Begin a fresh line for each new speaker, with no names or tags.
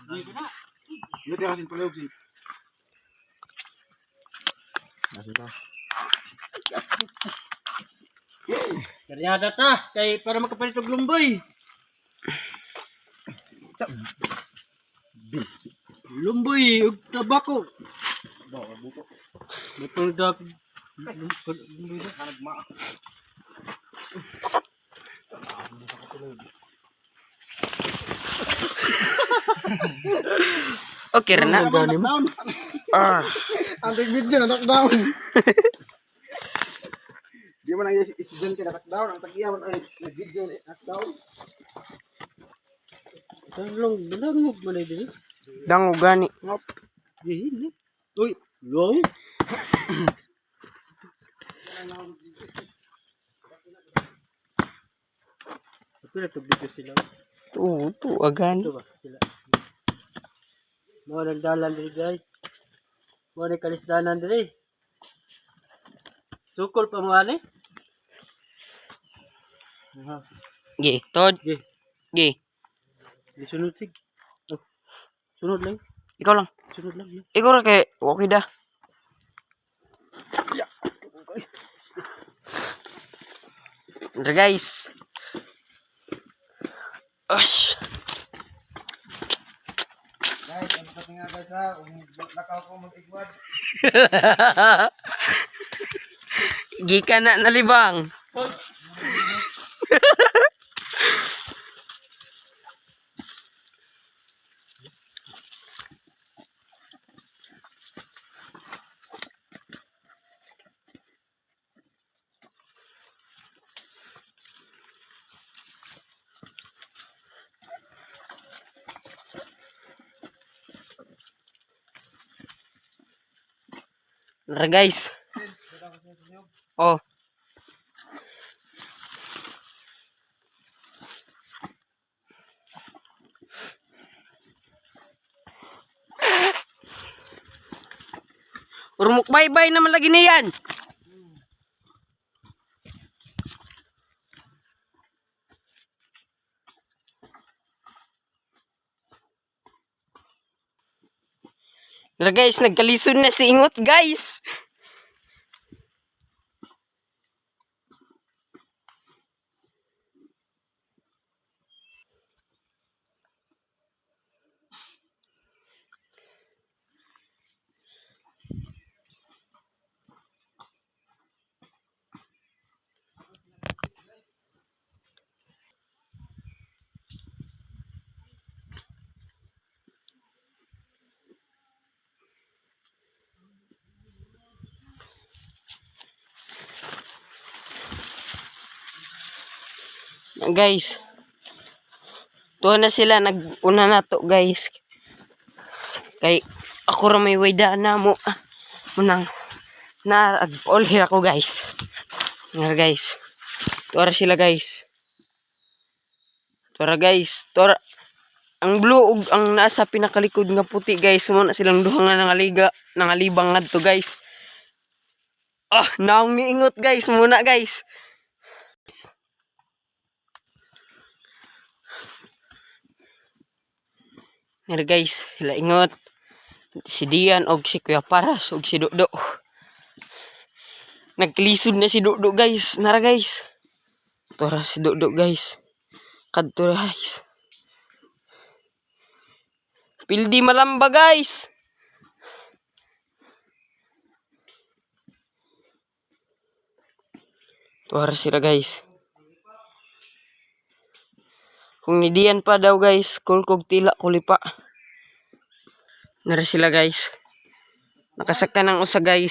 Hindi kasi palihog si. Nasita.
Karyada ta, kay para makapalit og lumboy. Lumboy ug tabako.
Bawa buko.
Betul dak.
Hanagma.
Okay na. Ah.
Ang video na knockdown. Di man ang estudyante na knockdown, ang tagyaman ay video na knockdown.
Tolong dalangog man diri.
Dango gani.
Dihin. Uy, long. Ito na video sila.
Oo, to agan.
Ito ba sila? Mo nagdalan diri guys. Mo ni kalisdanan diri. Sukol pa mo ani? Ha.
Gi, Tod.
Gi,
Gi.
sunod sig. Oh. Sunod lang.
Ikaw lang.
Sunod lang.
Ikaw ra kay okay da. Tara guys. Ash.
Guys, ang pati nga guys ha, lakaw ko mag-igwad.
Gikan na nalibang. Tara guys. Oh. Urmuk bye-bye naman lagi niyan. Tara guys, nagkalisod na si Ingot guys. Guys, tuwa na sila, nag-una na to guys. Kay ako ra may wayda na mo. Munang na all here ako guys. Nga guys. Tuwa ra sila guys. Tuwa ra guys. Tuwa ra. Ang blue ug ang nasa pinakalikod nga puti guys. Mo na silang duha nga nangalibang ngadto guys. Ah, naong niingot guys muna guys. Nga guys, sila ingot. Si Dian og si Kuya Paras og si Dodo. Nagkalisod na si Dodo guys. Nara guys. Tora si Dodo guys. Kadto guys. Pildi malamba guys. Tora sila guys. Kung ni Dian pa daw guys, kulkog tila kulipa. Nara sila guys. Nakasaka ng usa guys.